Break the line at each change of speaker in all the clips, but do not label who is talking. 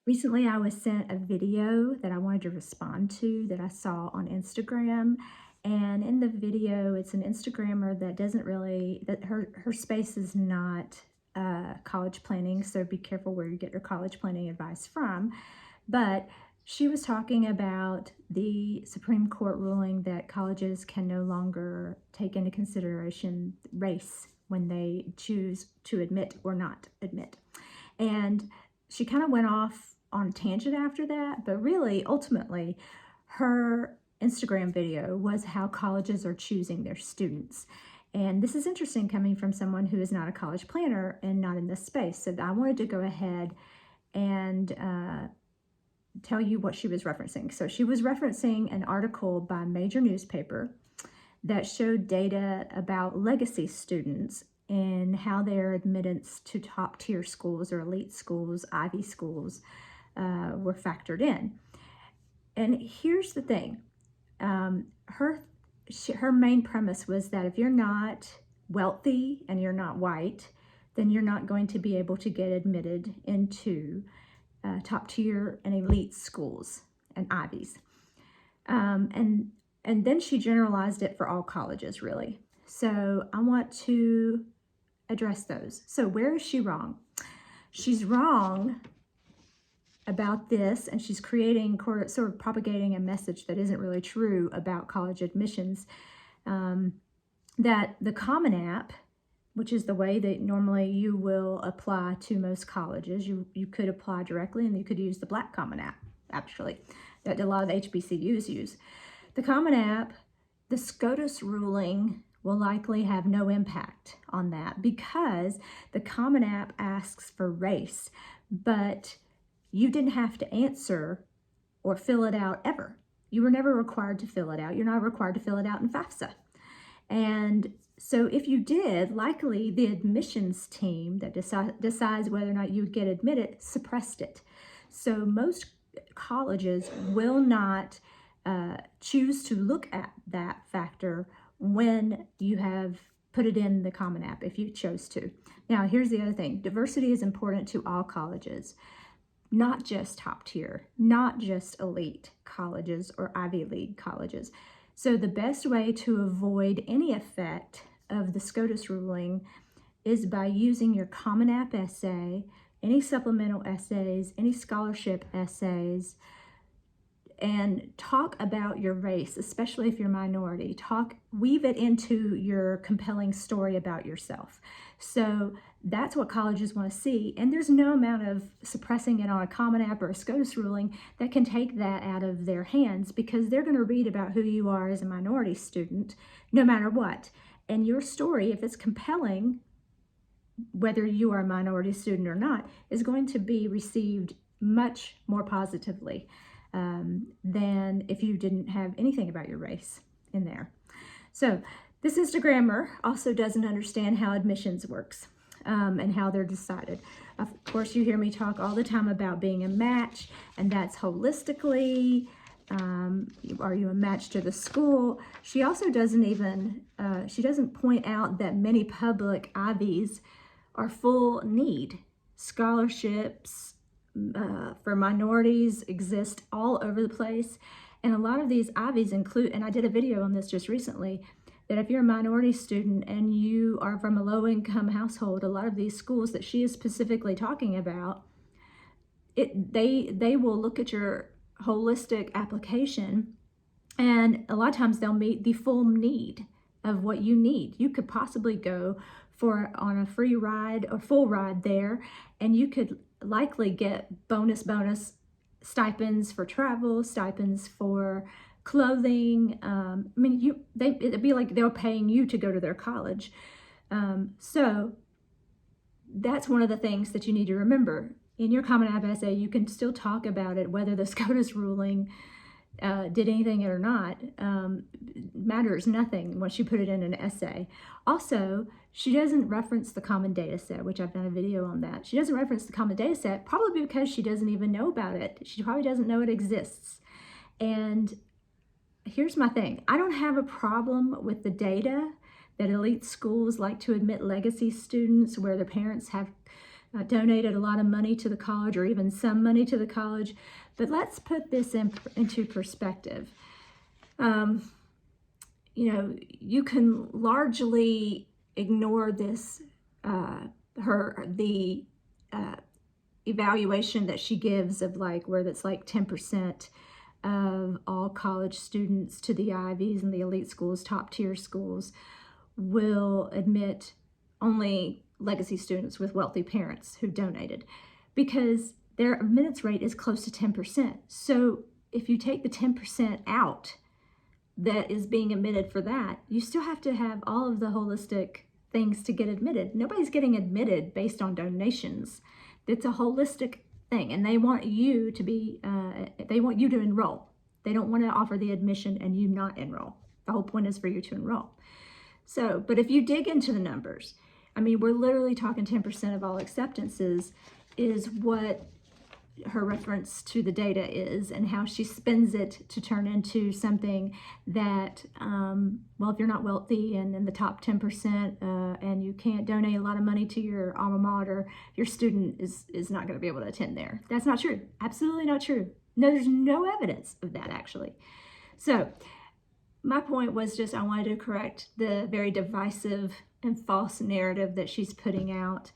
Recently, I was sent a video that I wanted to respond to that I saw on Instagram. And in the video, it's an Instagrammer that doesn't really, that her space is not college planning. So be careful where you get your college planning advice from. But she was talking about the Supreme Court ruling that colleges can no longer take into consideration race when they choose to admit or not admit. And she kind of went off on a tangent after that, but really, ultimately, her Instagram video was how colleges are choosing their students. And this is interesting coming from someone who is not a college planner and not in this space. So I wanted to go ahead and tell you what she was referencing. So she was referencing an article by a major newspaper that showed data about legacy students and how their admittance to top tier schools or elite schools, Ivy schools, were factored in. And here's the thing. Her main premise was that if you're not wealthy and you're not white, then you're not going to be able to get admitted into top tier and elite schools and Ivies. And then she generalized it for all colleges, really. So I want to address those. So where is she wrong? She's wrong about this, and she's creating, sort of propagating a message that isn't really true about college admissions, that the Common App, which is the way that normally you will apply to most colleges, you could apply directly, and you could use the Black Common App, actually, that a lot of HBCUs use. The Common App, the SCOTUS ruling will likely have no impact on that because the Common App asks for race, but you didn't have to answer or fill it out ever. You were never required to fill it out. You're not required to fill it out in FAFSA. And so if you did, likely the admissions team that decides whether or not you would get admitted suppressed it. So most colleges will not choose to look at that factor when you have put it in the Common App, if you chose to. Now, here's the other thing. Diversity is important to all colleges, not just top tier, not just elite colleges or Ivy League colleges. So the best way to avoid any effect of the SCOTUS ruling is by using your Common App essay, any supplemental essays, any scholarship essays, and talk about your race, especially if you're minority. Weave it into your compelling story about yourself. So that's what colleges want to see. And there's no amount of suppressing it on a Common App or a SCOTUS ruling that can take that out of their hands, because they're going to read about who you are as a minority student, no matter what. And your story, if it's compelling, whether you are a minority student or not, is going to be received much more positively than if you didn't have anything about your race in there. So this Instagrammer also doesn't understand how admissions works and how they're decided. Of course, you hear me talk all the time about being a match, and that's holistically. Are you a match to the school? She also doesn't even, she doesn't point out that many public Ivies are full need. Scholarships for minorities exist all over the place. And a lot of these Ivies include, and I did a video on this just recently, that if you're a minority student and you are from a low-income household, a lot of these schools that she is specifically talking about, they will look at your holistic application, and a lot of times they'll meet the full need of what you need. You could possibly go on a free ride or full ride there, and you could likely get bonus stipends for travel, stipends for clothing. I mean, it'd be like they're paying you to go to their college. So that's one of the things that you need to remember. In your Common App essay, you can still talk about it, whether the SCOTUS ruling did anything or not. Matters nothing once you put it in an essay. Also, she doesn't reference the common data set, which I've done a video on that. She doesn't reference the common data set, probably because she doesn't even know about it. She probably doesn't know it exists. And here's my thing. I don't have a problem with the data that elite schools like to admit legacy students where their parents have donated a lot of money to the college, or even some money to the college. But let's put this into perspective. You know, you can largely ignore this, the evaluation that she gives of like where that's like 10% of all college students to the Ivies and the elite schools, top tier schools, will admit only legacy students with wealthy parents who donated, because their admittance rate is close to 10%. So if you take the 10% out that is being admitted for that, you still have to have all of the holistic things to get admitted. Nobody's getting admitted based on donations. It's a holistic thing, and they want you to be, they want you to enroll. They don't want to offer the admission and you not enroll. The whole point is for you to enroll. So, but if you dig into the numbers, I mean, we're literally talking 10% of all acceptances is what her reference to the data is, and how she spends it to turn into something that, well, if you're not wealthy and in the top 10%, and you can't donate a lot of money to your alma mater, your student is not going to be able to attend there. That's not true. Absolutely not true. No, there's no evidence of that, actually. So my point was just, I wanted to correct the very divisive and false narrative that she's putting out.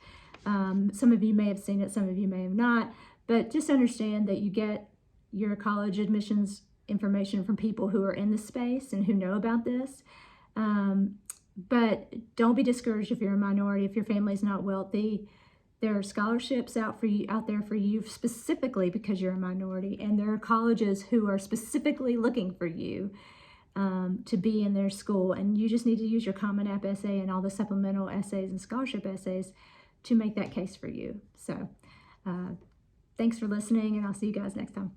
Some of you may have seen it, some of you may have not. But just understand that you get your college admissions information from people who are in the space and who know about this. But don't be discouraged if you're a minority, if your family's not wealthy. There are scholarships out there for you specifically because you're a minority, and there are colleges who are specifically looking for you to be in their school, and you just need to use your Common App essay and all the supplemental essays and scholarship essays to make that case for you. So thanks for listening, and I'll see you guys next time.